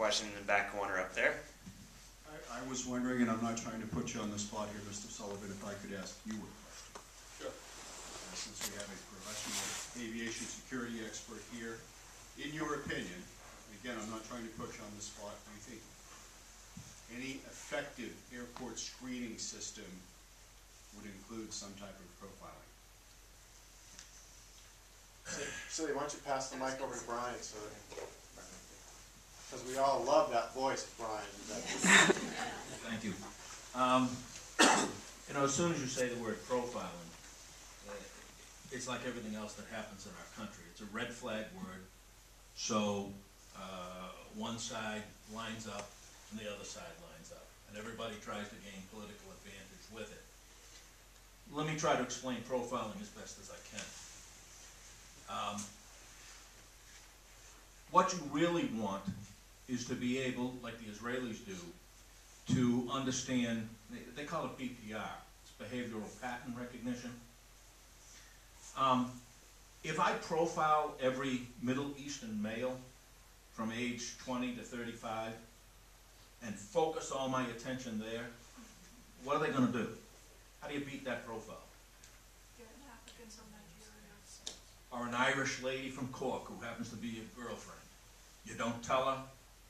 question in the back corner up there. I was wondering, and I'm not trying to put you on the spot here, Mr. Sullivan, if I could ask you a question. Sure. Since we have a professional aviation security expert here, in your opinion, again, I'm not trying to put you on the spot, do you think any effective airport screening system would include some type of profiling? Silly, why don't you pass the mic over to Brian, so because we all love that voice, Brian. Thank you. You know, as soon as you say the word profiling, it's like everything else that happens in our country. It's a red flag word, so one side lines up and the other side lines up, and everybody tries to gain political advantage with it. Let me try to explain profiling as best as I can. What you really want is to be able, like the Israelis do, to understand, they call it BPR, it's behavioral pattern recognition. If I profile every Middle Eastern male from age 20 to 35 and focus all my attention there, what are they going to do? How do you beat that profile? Get Africans from Nigeria. Or an Irish lady from Cork who happens to be your girlfriend. You don't tell her,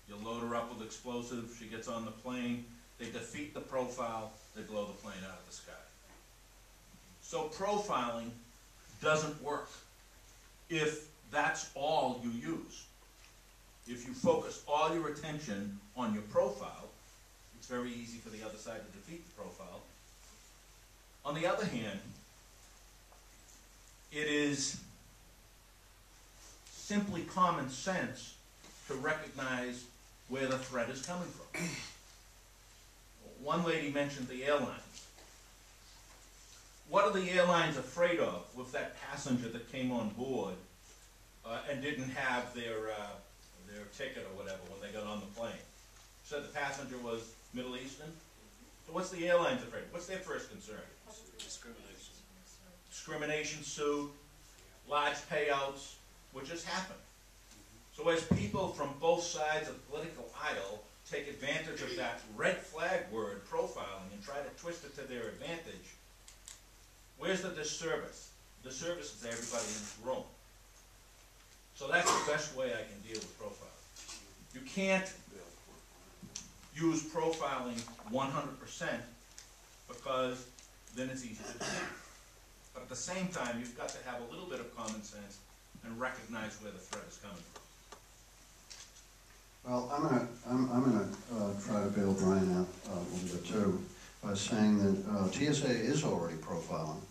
you load her up with explosives, she gets on the plane, they defeat the profile, they blow the plane out of the sky. So profiling doesn't work if that's all you use. If you focus all your attention on your profile, it's very easy for the other side to defeat the profile. On the other hand, it is simply common sense to recognize where the threat is coming from. One lady mentioned the airlines. What are the airlines afraid of with that passenger that came on board and didn't have their ticket or whatever when they got on the plane? Said the passenger was Middle Eastern. So what's the airlines afraid of? What's their first concern? Discrimination. Discrimination suit, large payouts, which has happened. So as people from both sides of the political aisle take advantage of that red flag word, profiling, and try to twist it to their advantage, where's the disservice? The disservice is everybody in this room. So that's the best way I can deal with profiling. You can't use profiling 100% because then it's easy to do. But at the same time, you've got to have a little bit of common sense and recognize where the threat is coming from. Well, I'm gonna try to bail Brian out a little bit too by saying that TSA is already profiling.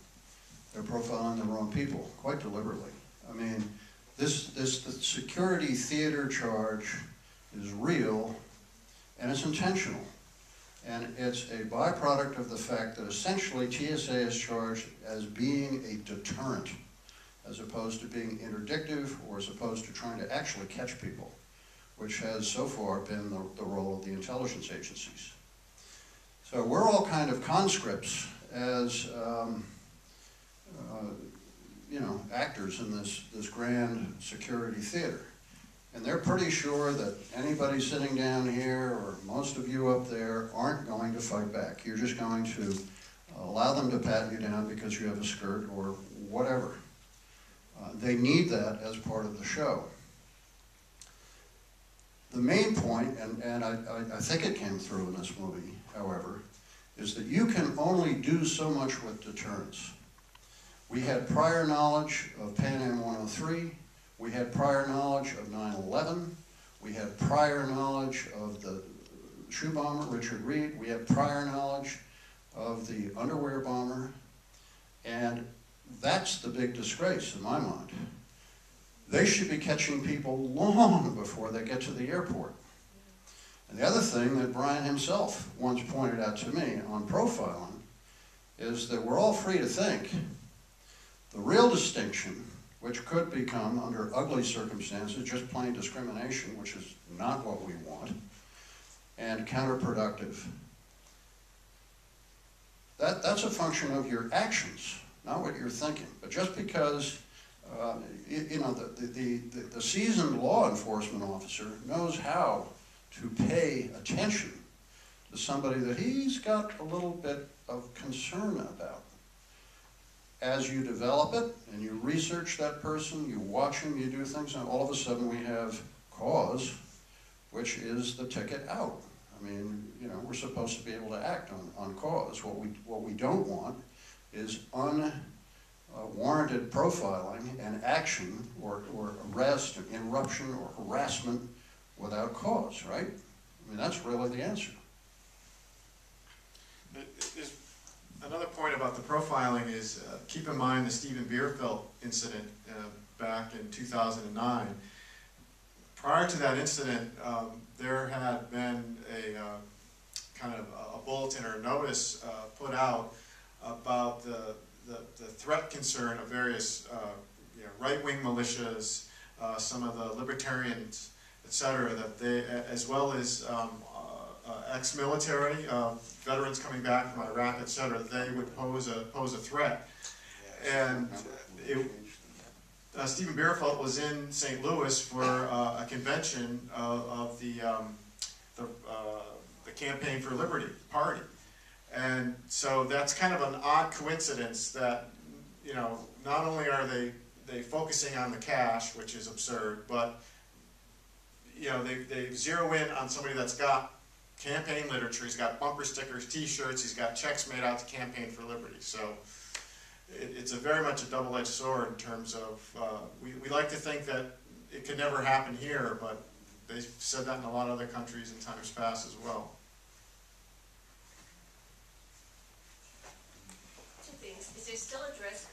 They're profiling the wrong people quite deliberately. I mean, the security theater charge is real and it's intentional. And it's a byproduct of the fact that essentially TSA is charged as being a deterrent as opposed to being interdictive or as opposed to trying to actually catch people, which has so far been the role of the intelligence agencies. So we're all kind of conscripts as you know, actors in this grand security theater. And they're pretty sure that anybody sitting down here or most of you up there aren't going to fight back. You're just going to allow them to pat you down because you have a skirt or whatever. They need that as part of the show. The main point, and I think it came through in this movie, however, is that you can only do so much with deterrence. We had prior knowledge of Pan Am 103. We had prior knowledge of 9/11. We had prior knowledge of the shoe bomber, Richard Reed. We had prior knowledge of the underwear bomber. And that's the big disgrace in my mind. They should be catching people long before they get to the airport. And the other thing that Brian himself once pointed out to me on profiling is that we're all free to think. The real distinction, which could become, under ugly circumstances, just plain discrimination, which is not what we want, and counterproductive. That's a function of your actions, not what you're thinking. But just because you know, the seasoned law enforcement officer knows how to pay attention to somebody that he's got a little bit of concern about. As you develop it and you research that person, you watch him, you do things, and all of a sudden we have cause, which is the ticket out. I mean, you know, we're supposed to be able to act on cause. What we don't want is unwarranted profiling and action or arrest or interruption or harassment without cause, right? I mean, that's really the answer. There's another point about the profiling is, keep in mind the Stephen Bierfeld incident back in 2009. Prior to that incident, there had been a kind of a bulletin or notice put out about the threat concern of various right-wing militias, some of the libertarians, etc., that they, as well as ex-military veterans coming back from Iraq, etc., they would pose a threat. And Stephen Bierfeld was in St. Louis for a convention of the Campaign for Liberty Party. And so that's kind of an odd coincidence that, you know, not only are they focusing on the cash, which is absurd, but, you know, they zero in on somebody that's got campaign literature. He's got bumper stickers, T-shirts, he's got checks made out to Campaign for Liberty. So it's a very much a double-edged sword in terms of, we like to think that it could never happen here, but they've said that in a lot of other countries in times past as well. Two things. Is there still a dress